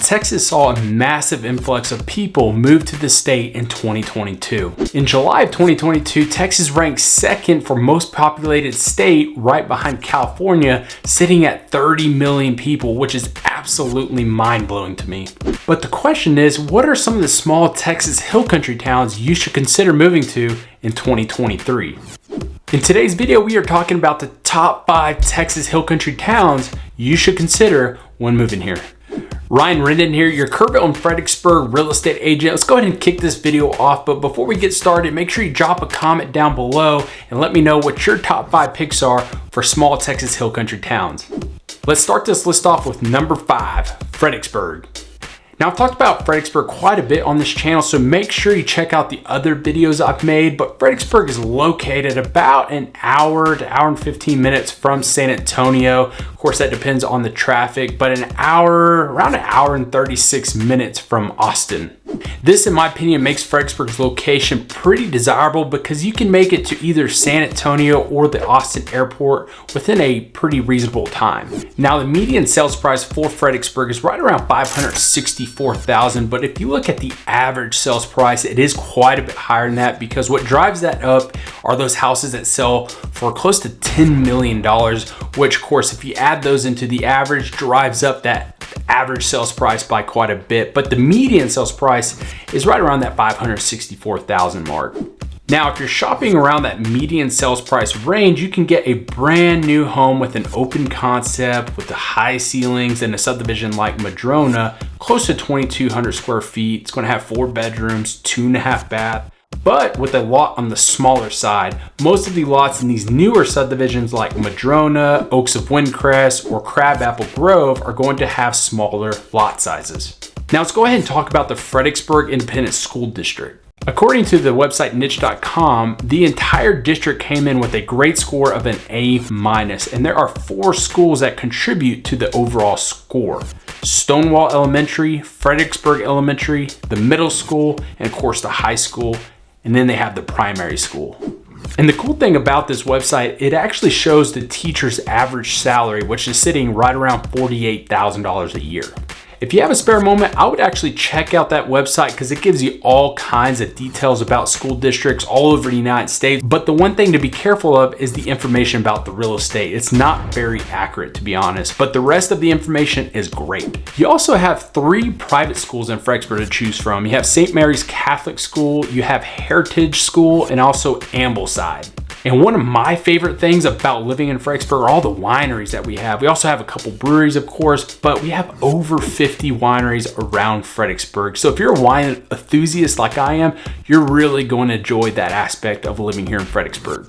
Texas saw a massive influx of people move to the state in 2022. In July of 2022, Texas ranked second for most populated state, right behind California, sitting at 30 million people, which is absolutely mind-blowing to me. But the question is, what are some of the small Texas hill country towns you should consider moving to in 2023? In today's video, we are talking about the top 5 Texas hill country towns you should consider when moving here. Ryan Rendon here, your Kerrville and Fredericksburg real estate agent. Let's go ahead and kick this video off, but before we get started, make sure you drop a comment down below and let me know what your top 5 picks are for small Texas hill country towns. Let's start this list off with number 5, Fredericksburg. Now, I've talked about Fredericksburg quite a bit on this channel, so make sure you check out the other videos I've made, but Fredericksburg is located about an hour to hour and 15 minutes from San Antonio. Of course, that depends on the traffic, but around an hour and 36 minutes from Austin. This, in my opinion, makes Fredericksburg's location pretty desirable because you can make it to either San Antonio or the Austin airport within a pretty reasonable time. Now, the median sales price for Fredericksburg is right around $564,000, but if you look at the average sales price, it is quite a bit higher than that because what drives that up are those houses that sell for close to $10 million, which, of course, if you add those into the average, drives up that average sales price by quite a bit, but the median sales price is right around that $564,000 mark. Now, if you're shopping around that median sales price range, you can get a brand new home with an open concept with the high ceilings in a subdivision like Madrona, close to 2,200 square feet. It's going to have 4 bedrooms, 2.5 baths. But with a lot on the smaller side. Most of the lots in these newer subdivisions like Madrona, Oaks of Windcrest, or Crabapple Grove are going to have smaller lot sizes. Now let's go ahead and talk about the Fredericksburg Independent School District. According to the website niche.com, the entire district came in with a grade score of an A-, and there are 4 schools that contribute to the overall score. Stonewall Elementary, Fredericksburg Elementary, the middle school, and of course the high school. And then they have the primary school. And the cool thing about this website, it actually shows the teacher's average salary, which is sitting right around $48,000 a year. If you have a spare moment, I would actually check out that website because it gives you all kinds of details about school districts all over the United States. But the one thing to be careful of is the information about the real estate. It's not very accurate, to be honest, but the rest of the information is great. You also have 3 private schools in Fredericksburg to choose from. You have St. Mary's Catholic School, you have Heritage School, and also Ambleside. And one of my favorite things about living in Fredericksburg are all the wineries that we have. We also have a couple breweries, of course, but we have over 50 wineries around Fredericksburg. So if you're a wine enthusiast like I am, you're really going to enjoy that aspect of living here in Fredericksburg.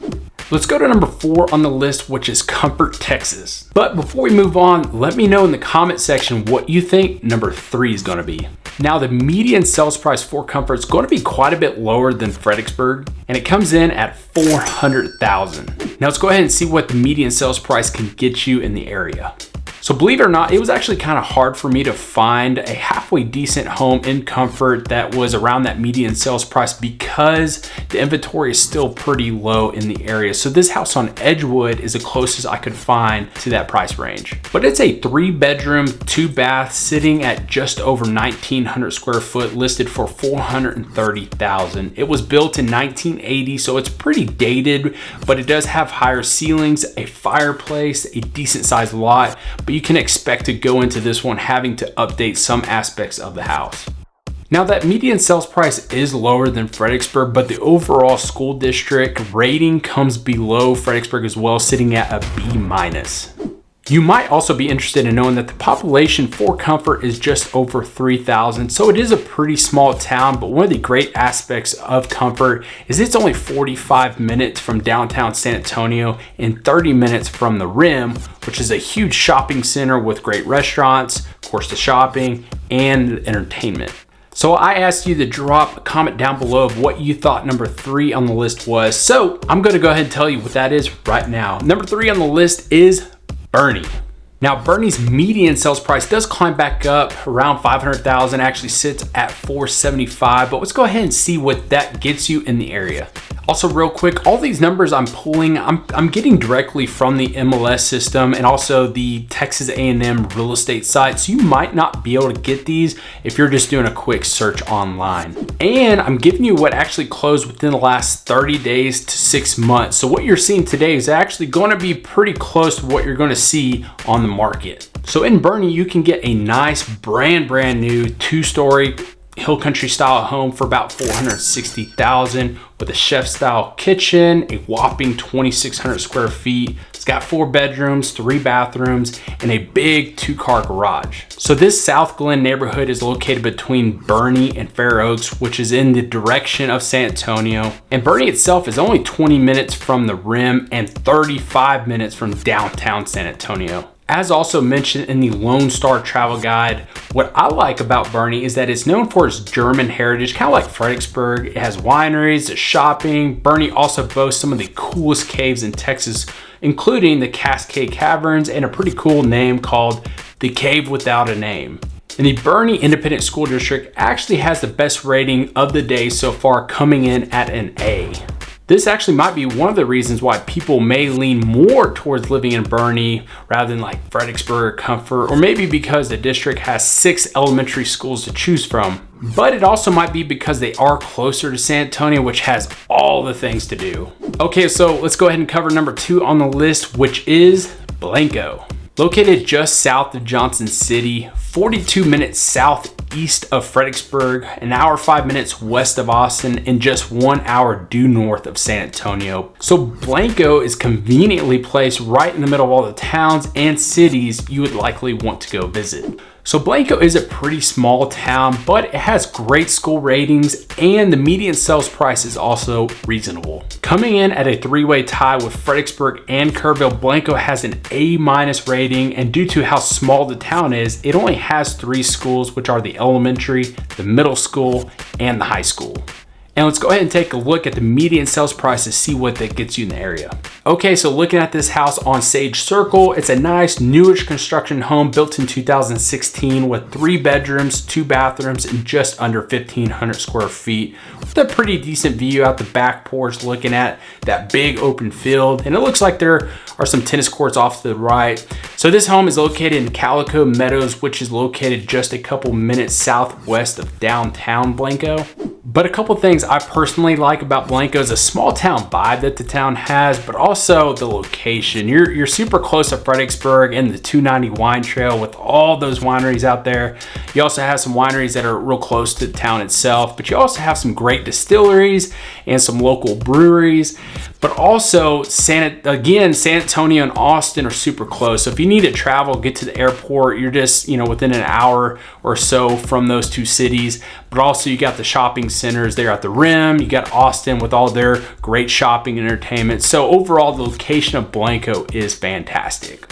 Let's go to number 4 on the list, which is Comfort, Texas. But before we move on, let me know in the comment section what you think number 3 is going to be. Now, the median sales price for Comfort is going to be quite a bit lower than Fredericksburg, and it comes in at $400,000. Now let's go ahead and see what the median sales price can get you in the area. So believe it or not, it was actually kind of hard for me to find a halfway decent home in Comfort that was around that median sales price because the inventory is still pretty low in the area. So this house on Edgewood is the closest I could find to that price range. But it's a 3-bedroom, 2-bath sitting at just over 1,900 square foot, listed for $430,000. It was built in 1980, so it's pretty dated, but it does have higher ceilings, a fireplace, a decent sized lot, but you can expect to go into this one having to update some aspects of the house. Now, that median sales price is lower than Fredericksburg, but the overall school district rating comes below Fredericksburg as well, sitting at a B-. You might also be interested in knowing that the population for Comfort is just over 3,000, so it is a pretty small town, but one of the great aspects of Comfort is it's only 45 minutes from downtown San Antonio and 30 minutes from the Rim, which is a huge shopping center with great restaurants, of course the shopping, and entertainment. So I asked you to drop a comment down below of what you thought number 3 on the list was, so I'm going to go ahead and tell you what that is right now. Number 3 on the list is Boerne. Now, Boerne's median sales price does climb back up around $500,000, actually sits at $475,000, but let's go ahead and see what that gets you in the area. Also, real quick, all these numbers I'm pulling, I'm getting directly from the MLS system and also the Texas A&M real estate site. So you might not be able to get these if you're just doing a quick search online. And I'm giving you what actually closed within the last 30 days to 6 months. So what you're seeing today is actually going to be pretty close to what you're going to see on the market. So in Boerne, you can get a nice brand new 2-story hill country style home for about $460,000 with a chef style kitchen, a whopping 2,600 square feet. It's got 4 bedrooms, 3 bathrooms, and a big 2-car garage. So this South Glen neighborhood is located between Boerne and Fair Oaks, which is in the direction of San Antonio. And Boerne itself is only 20 minutes from the Rim and 35 minutes from downtown San Antonio. As also mentioned in the Lone Star Travel Guide, what I like about Boerne is that it's known for its German heritage, kind of like Fredericksburg. It has wineries, it's shopping. Boerne also boasts some of the coolest caves in Texas, including the Cascade Caverns and a pretty cool name called the Cave Without a Name. And the Boerne Independent School District actually has the best rating of the day so far, coming in at an A. This actually might be one of the reasons why people may lean more towards living in Boerne rather than like Fredericksburg or Comfort, or maybe because the district has 6 elementary schools to choose from. But it also might be because they are closer to San Antonio, which has all the things to do. Okay, so let's go ahead and cover number 2 on the list, which is Blanco. Located just south of Johnson City, 42 minutes southeast of Fredericksburg, an hour 5 minutes west of Austin, and just 1 hour due north of San Antonio. So Blanco is conveniently placed right in the middle of all the towns and cities you would likely want to go visit. So Blanco is a pretty small town, but it has great school ratings and the median sales price is also reasonable. Coming in at a 3-way tie with Fredericksburg and Kerrville, Blanco has an A- rating, and due to how small the town is, it only has 3 schools, which are the elementary, the middle school, and the high school. And let's go ahead and take a look at the median sales price to see what that gets you in the area. Okay, so looking at this house on Sage Circle, it's a nice newish construction home built in 2016 with 3 bedrooms, 2 bathrooms, and just under 1,500 square feet with a pretty decent view out the back porch looking at that big open field. And it looks like there are some tennis courts off to the right. So this home is located in Calico Meadows, which is located just a couple minutes southwest of downtown Blanco. But a couple things I personally like about Blanco is a small town vibe that the town has, but also the location. You're super close to Fredericksburg and the 290 wine trail with all those wineries out there. You also have some wineries that are real close to the town itself, but you also have some great distilleries and some local breweries. But also, San Antonio and Austin are super close. So if you need to travel, get to the airport, you're just, within an hour or so from those 2 cities. But also you got the shopping centers there at the Rim. You got Austin with all their great shopping and entertainment. So overall, the location of Blanco is fantastic.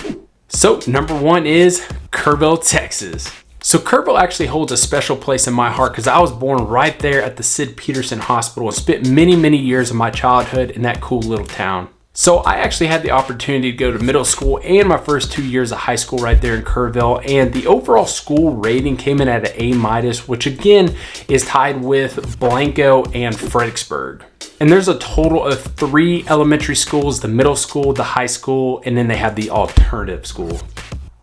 So number 1 is Kerrville, Texas. So Kerrville actually holds a special place in my heart because I was born right there at the Sid Peterson Hospital and spent many years of my childhood in that cool little town. So I actually had the opportunity to go to middle school and my first 2 years of high school right there in Kerrville, and the overall school rating came in at an A-, which again is tied with Blanco and Fredericksburg. And there's a total of 3 elementary schools, the middle school, the high school, and then they have the alternative school.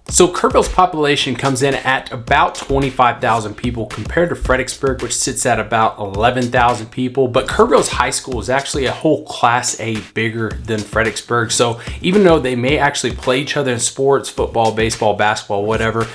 So Kerrville's population comes in at about 25,000 people compared to Fredericksburg, which sits at about 11,000 people. But Kerrville's high school is actually a whole Class A bigger than Fredericksburg. So even though they may actually play each other in sports, football, baseball, basketball, whatever,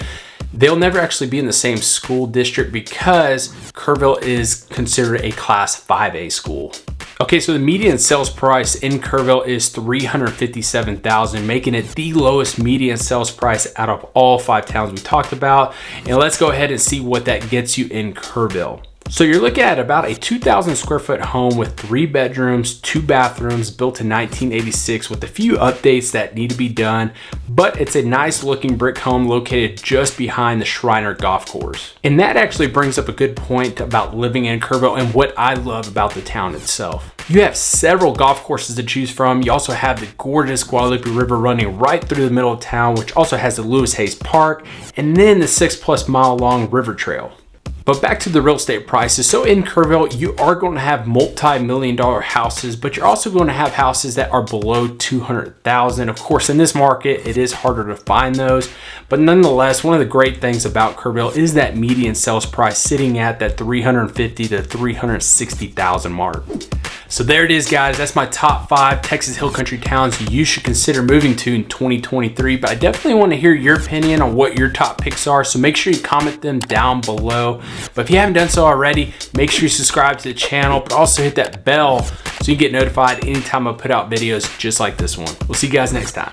they'll never actually be in the same school district because Kerrville is considered a Class 5A school. Okay, so the median sales price in Kerrville is $357,000, making it the lowest median sales price out of all 5 towns we talked about. And let's go ahead and see what that gets you in Kerrville. So you're looking at about a 2,000 square foot home with 3 bedrooms, 2 bathrooms, built in 1986 with a few updates that need to be done, but it's a nice looking brick home located just behind the Shriner Golf Course. And that actually brings up a good point about living in Kerrville and what I love about the town itself. You have several golf courses to choose from. You also have the gorgeous Guadalupe River running right through the middle of town, which also has the Lewis Hayes Park, and then the 6+ mile long river trail. But back to the real estate prices. So in Kerrville, you are going to have multi-million-dollar houses, but you're also going to have houses that are below 200,000. Of course, in this market, it is harder to find those, but nonetheless, one of the great things about Kerrville is that median sales price sitting at that 350 to 360,000 mark. So there it is, guys. That's my top 5 Texas Hill Country towns you should consider moving to in 2023. But I definitely want to hear your opinion on what your top picks are. So make sure you comment them down below. But if you haven't done so already, make sure you subscribe to the channel, but also hit that bell so you get notified anytime I put out videos just like this one. We'll see you guys next time.